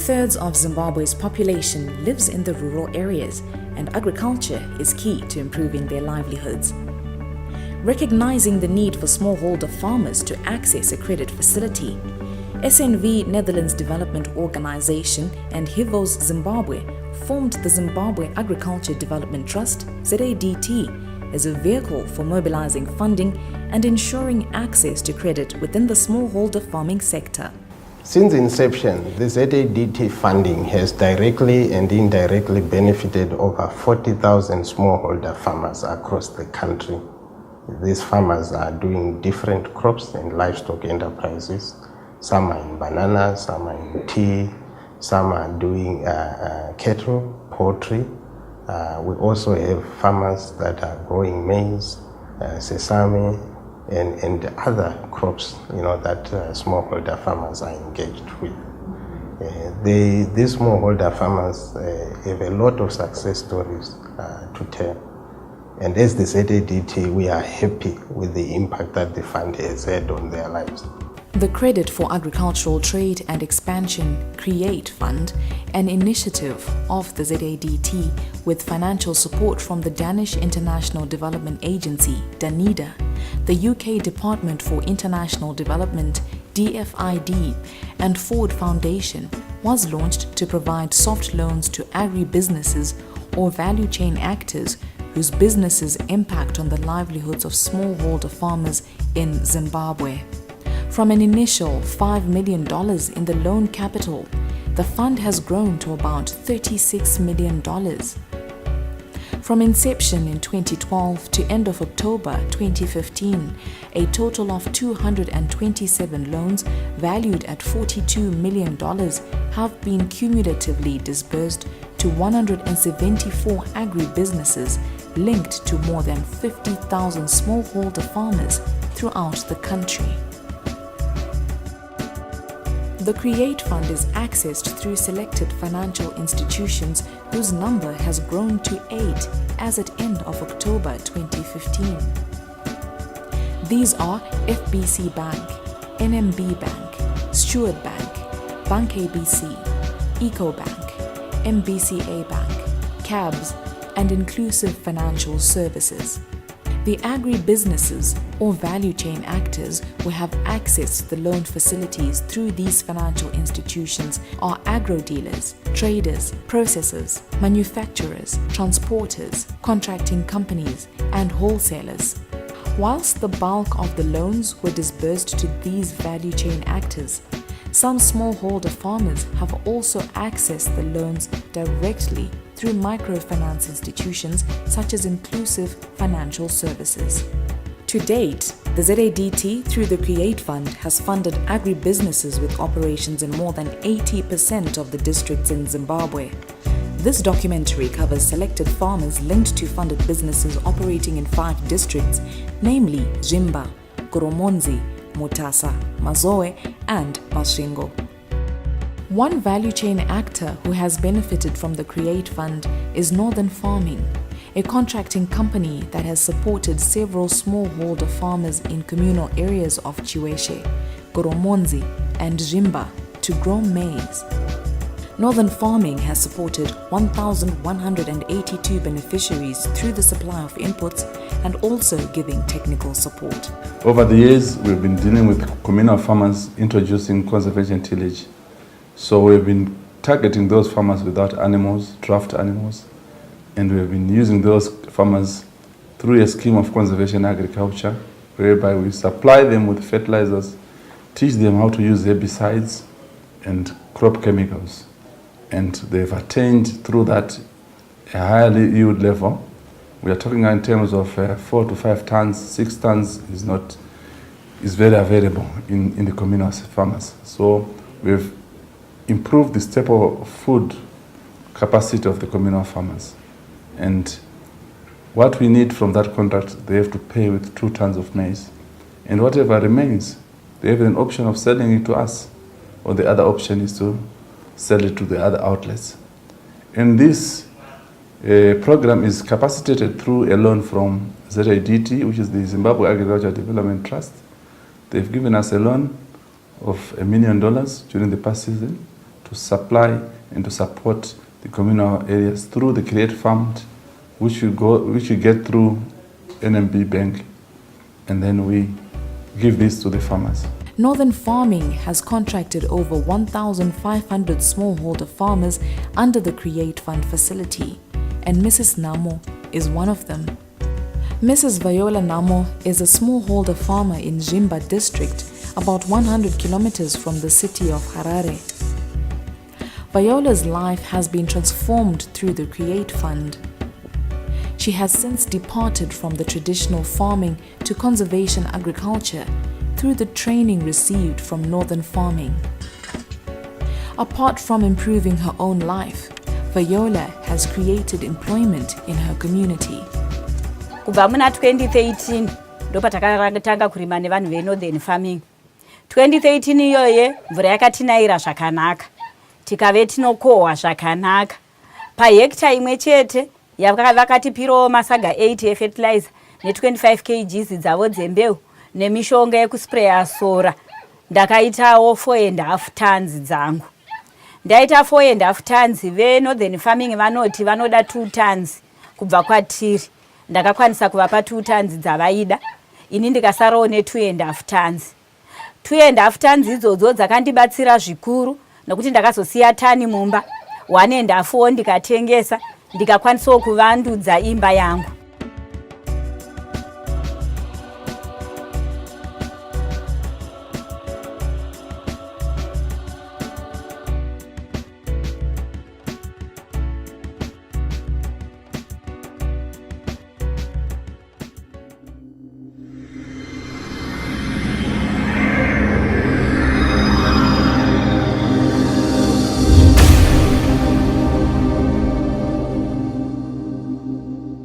2/3 of Zimbabwe's population lives in the rural areas, and agriculture is key to improving their livelihoods. Recognizing the need for smallholder farmers to access a credit facility, SNV Netherlands Development Organization and HIVOS Zimbabwe formed the Zimbabwe Agriculture Development Trust, ZADT, as a vehicle for mobilizing funding and ensuring access to credit within the smallholder farming sector. Since inception, the ZADT funding has directly and indirectly benefited over 40,000 smallholder farmers across the country. These farmers are doing different crops and livestock enterprises. Some are in bananas, some are in tea, some are doing cattle, poultry. We also have farmers that are growing maize, sesame, and other crops, that smallholder farmers are engaged with. These smallholder farmers have a lot of success stories to tell. And as the ZADT, we are happy with the impact that the fund has had on their lives. The Credit for Agricultural Trade and Expansion CREATE Fund, an initiative of the ZADT with financial support from the Danish International Development Agency, DANIDA, the UK Department for International Development, DFID, and Ford Foundation, was launched to provide soft loans to agribusinesses or value chain actors whose businesses impact on the livelihoods of smallholder farmers in Zimbabwe. From an initial $5 million in the loan capital, the fund has grown to about $36 million. From inception in 2012 to end of October 2015, a total of 227 loans valued at $42 million have been cumulatively disbursed to 174 agribusinesses linked to more than 50,000 smallholder farmers throughout the country. The CREATE Fund is accessed through selected financial institutions whose number has grown to 8 as at end of October 2015. These are FBC Bank, NMB Bank, Steward Bank, Bank ABC, EcoBank, MBCA Bank, CABS, and Inclusive Financial Services. The agribusinesses or value chain actors who have accessed the loan facilities through these financial institutions are agro-dealers, traders, processors, manufacturers, transporters, contracting companies, and wholesalers. Whilst the bulk of the loans were disbursed to these value chain actors, some smallholder farmers have also accessed the loans directly through microfinance institutions such as Inclusive Financial Services. To date, the ZADT through the CREATE Fund has funded agribusinesses with operations in more than 80% of the districts in Zimbabwe. This documentary covers selected farmers linked to funded businesses operating in 5 districts, namely Zvimba, Goromonzi, Mutasa, Mazoe, and Masvingo. One value chain actor who has benefited from the CREATE Fund is Northern Farming, a contracting company that has supported several smallholder farmers in communal areas of Chiweshe, Goromonzi, and Zvimba to grow maize. Northern Farming has supported 1,182 beneficiaries through the supply of inputs and also giving technical support. Over the years, we've been dealing with communal farmers introducing conservation tillage. So we've been targeting those farmers without animals, draft animals, and we've been using those farmers through a scheme of conservation agriculture, whereby we supply them with fertilizers, teach them how to use herbicides and crop chemicals. And they've attained through that a higher yield level. We are talking in terms of 4 to 5 tons, 6 tons is very available in the communal farmers. So we've improved the staple food capacity of the communal farmers. And what we need from that contract, they have to pay with 2 tons of maize. And whatever remains, they have an option of selling it to us, or the other option is to sell it to the other outlets. And this program is capacitated through a loan from ZADT, which is the Zimbabwe Agriculture Development Trust. They've given us a loan of $1 million during the past season to to supply and to support the communal areas through the Create Fund, which we get through NMB Bank, and then we give this to the farmers. Northern Farming has contracted over 1,500 smallholder farmers under the Create Fund facility, and Mrs. Namo is one of them. Mrs. Viola Namo is a smallholder farmer in Zvimba District, about 100 kilometers from the city of Harare. Viola's life has been transformed through the Create Fund. She has since departed from the traditional farming to conservation agriculture through the training received from Northern Farming. Apart from improving her own life, Viola has created employment in her community. Kubva muna 2013 ndo patakatanga kurima nevanhu veNorthern Farming. 2013 iyoye mvura yakatinaira zvakanaka, tikave tinokohwa zvakanaka. Pahekta imwe chete vakatipirawo masaga 8 efertilizer ne25 kg dzavo dzembeu nemishonga yekuspraya sora. Ndakaitawo 4.5 tons dzangu. Ndaita 4.5 tons, veNorthern Farming vanoti vanoda 2 tons kubva kwatiri. Ndakakwanisa kuvapa 2 tons dzavaida, ini ndikasarawo ne2.5 tons. 2.5 tons idzodzo dzakandibatsira zvikuru nokuti ndakazosiya tani mumba, 1.5 ndikatengesa, ndikakwanisawo kuvandudza imba yangu.